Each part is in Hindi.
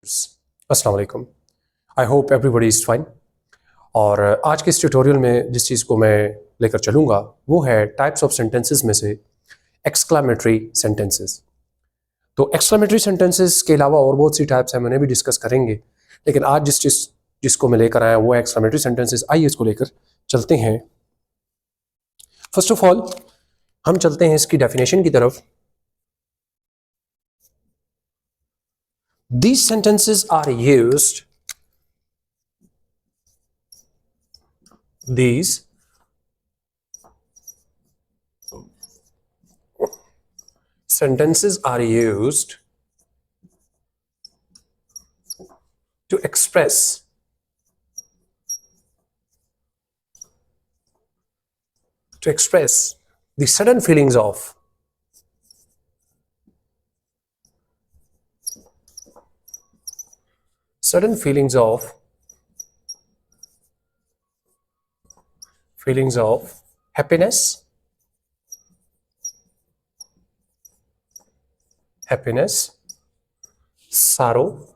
अस्सलाम वालेकुम। I hope everybody is fine. और आज के इस ट्यूटोरियल में जिस चीज़ को मैं लेकर चलूँगा वो है टाइप्स ऑफ सेंटेंसेस में से एक्सक्लामेटरी सेंटेंसेस। तो एक्सक्लामेटरी सेंटेंसेस के अलावा और बहुत सी टाइप्स हैं, उन्हें भी डिस्कस करेंगे, लेकिन आज जिसको मैं लेकर आया वो है एक्सक्लामेटरी सेंटेंसेस। आइए इसको लेकर चलते हैं। फर्स्ट ऑफ ऑल हम चलते हैं इसकी डेफिनेशन की तरफ। These sentences are used these sentences are used to express the sudden feelings of happiness, sorrow,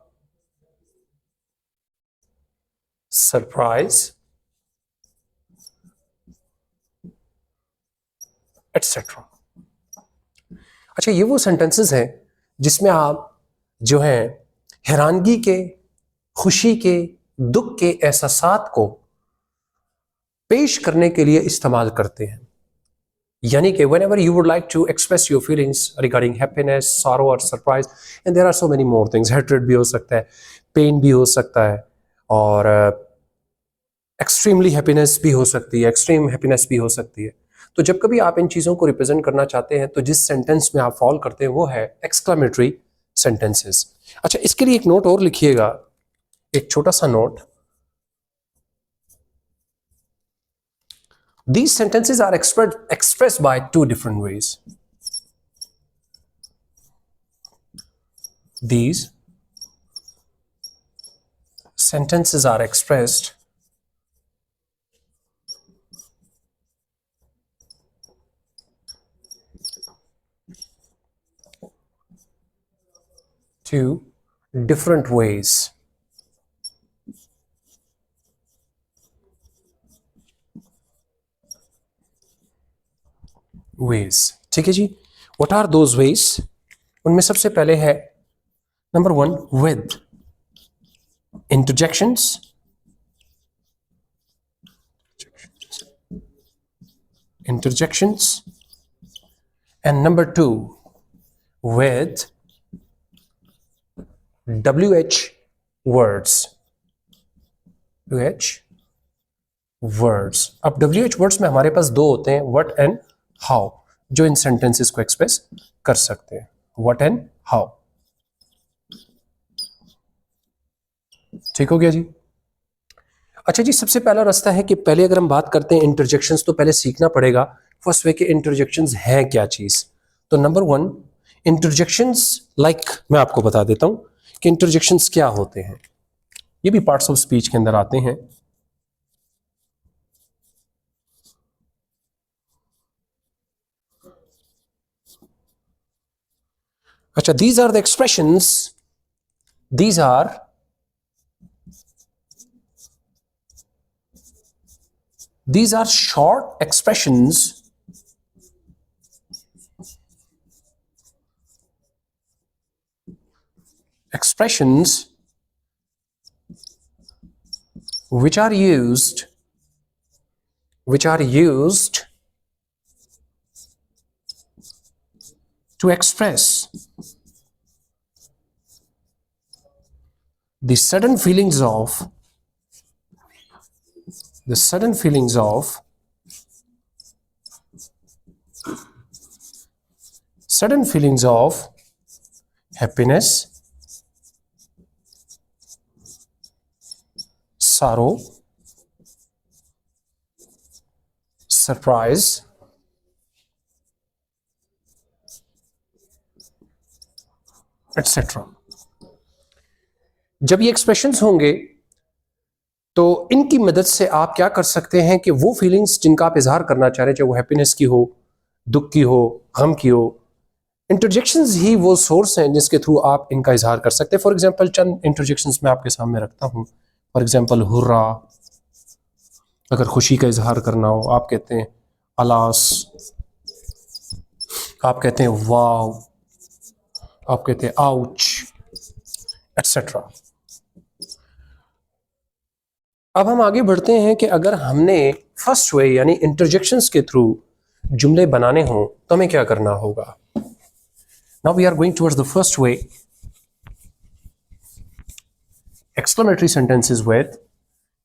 surprise, etc. अच्छा, ये वो सेंटेंसेस हैं जिसमें आप जो है हैरानगी के, खुशी के, दुख के एहसासात को पेश करने के लिए इस्तेमाल करते हैं। यानी कि whenever you would like to express your feelings regarding happiness, sorrow or surprise, and there are so many more things, hatred भी हो सकता है, pain भी हो सकता है, और extremely happiness भी हो सकती है, extreme happiness भी हो सकती है। तो जब कभी आप इन चीज़ों को रिप्रेजेंट करना चाहते हैं तो जिस सेंटेंस में आप फॉल करते हैं वो है एक्सक्लामेटरी सेंटेंसेस। अच्छा, इसके लिए एक नोट और लिखिएगा, एक छोटा सा note. These sentences are expressed by two different ways. These sentences are expressed two different ways. ठीक है जी। What are those ways? उनमें सबसे पहले है number 1 with interjections, and number 2 with WH words. अब WH words में हमारे पास दो होते हैं, what and how, जो इन सेंटेंसेस को एक्सप्रेस कर सकते हैं। what and how, ठीक हो गया जी। अच्छा जी, सबसे पहला रास्ता है कि पहले अगर हम बात करते हैं इंटरजेक्शंस, तो पहले सीखना पड़ेगा फर्स्ट वे के इंटरजेक्शंस हैं क्या चीज। तो नंबर 1 इंटरजेक्शंस, मैं आपको बता देता हूं कि इंटरजेक्शंस क्या होते हैं। ये भी पार्ट्स ऑफ स्पीच के अंदर आते हैं। अच्छा, these are the expressions, these are short expressions which are used to express the sudden feelings of happiness, sorrow, surprise, etc. जब ये एक्सप्रेशंस होंगे तो इनकी मदद से आप क्या कर सकते हैं कि वो फीलिंग्स जिनका आप इजहार करना चाह रहे हैं, चाहे वो हैप्पीनेस की हो, दुख की हो, गम की हो, इंटरजेक्शंस ही वो सोर्स हैं जिसके थ्रू आप इनका इजहार कर सकते हैं। फॉर एग्जांपल चंद इंटरजेक्शंस मैं आपके सामने रखता हूँ। फॉर एग्जांपल हुर्रा, अगर खुशी का इजहार करना हो आप कहते हैं अलास, आप कहते हैं वाव, आप कहते हैं आउच, एटसेट्रा। अब हम आगे बढ़ते हैं कि अगर हमने फर्स्ट वे यानी इंटरजेक्शंस के थ्रू जुमले बनाने हों तो हमें क्या करना होगा। Now we are going towards the first way, exclamatory sentences with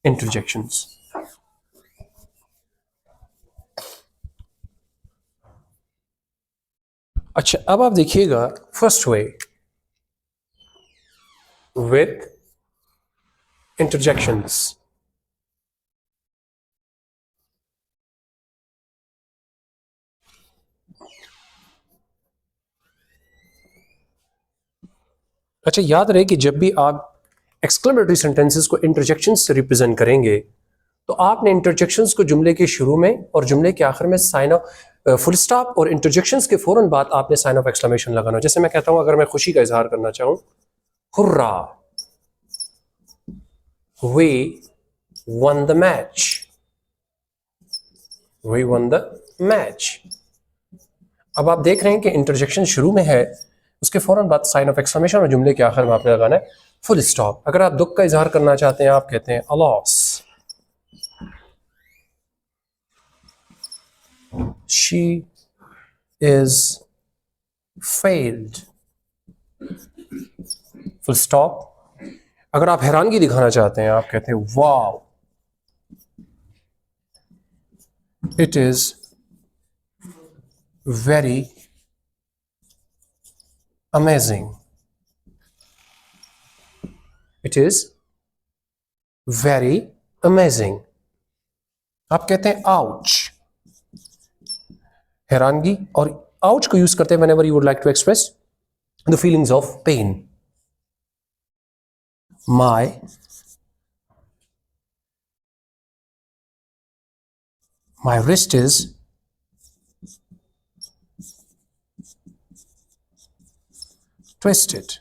interjections. अच्छा, अब आप देखिएगा फर्स्ट वे विद इंटरजेक्शंस। अच्छा, याद रहे कि जब भी आप एक्सक्लेमेटरी सेंटेंसेस को इंटरजेक्शंस से रिप्रेजेंट करेंगे तो आपने इंटरजेक्शंस को जुमले के शुरू में और जुमले के आखिर में साइन ऑफ फुल स्टॉप और इंटरजेक्शंस के फौरन बाद आपने साइन ऑफ एक्सक्लेमेशन लगाना। जैसे मैं कहता हूं, अगर मैं खुशी का इजहार करना चाहूं, hurrah, we won the match, we won the match. अब आप देख रहे हैं कि इंटरजेक्शन शुरू में है, उसके फौरन बाद साइन ऑफ एक्सक्लेमेशन और जुमले के आखिर में आपने लगाना है फुल स्टॉप। अगर आप दुख का इजहार करना चाहते हैं आप कहते हैं अलॉस, she is failed, full stop। अगर आप हैरानगी दिखाना चाहते हैं आप कहते हैं wow, it is very amazing, it is very amazing। आप कहते हैं ouch, हैरानगी और आउच को यूज करते हैं whenever you would like to express the feelings of pain। my wrist is twisted।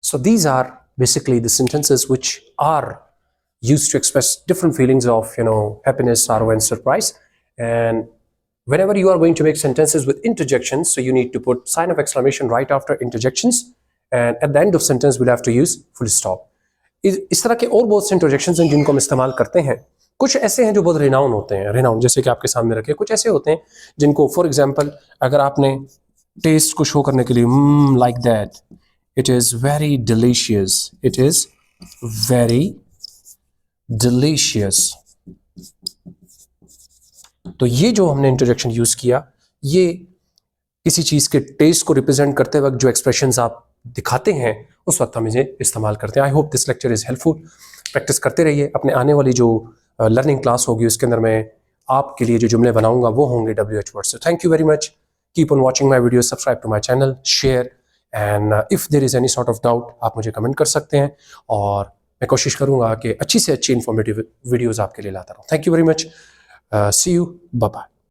So these are basically the sentences which are used to express different feelings of, happiness, sorrow, and surprise. And whenever you are going to make sentences with interjections, so you need to put sign of exclamation right after interjections, and at the end of sentence we'll have to use full stop। इस तरह के और बहुत से इंटरजेक्शंस हैं जिनको हम इस्तेमाल करते हैं। कुछ ऐसे हैं जो बहुत रिनाउन होते हैं, रिनाउन जैसे कि आपके सामने रखे। कुछ ऐसे होते हैं जिनको फॉर एग्जांपल अगर आपने टेस्ट को शो करने के लिए like that, it is very delicious, it is very delicious. तो ये जो हमने इंटरजेक्शन यूज किया, ये किसी चीज के टेस्ट को रिप्रेजेंट करते वक्त जो एक्सप्रेशंस आप दिखाते हैं उस वक्त हम इसे इस्तेमाल करते हैं। I hope this lecture is helpful. Practice करते रहिए। अपने आने वाली जो लर्निंग क्लास होगी उसके अंदर मैं आपके लिए जो जुमले बनाऊंगा वो होंगे WH वर्ड से। Thank you very much. Keep on watching my video, subscribe to my channel, share, and if there is any sort of doubt आप मुझे कमेंट कर सकते हैं और मैं कोशिश करूंगा कि अच्छी से अच्छी इंफॉर्मेटिव वीडियोज़ आपके लिए लाता रहूँ। Thank you very much. See you. Bye-bye.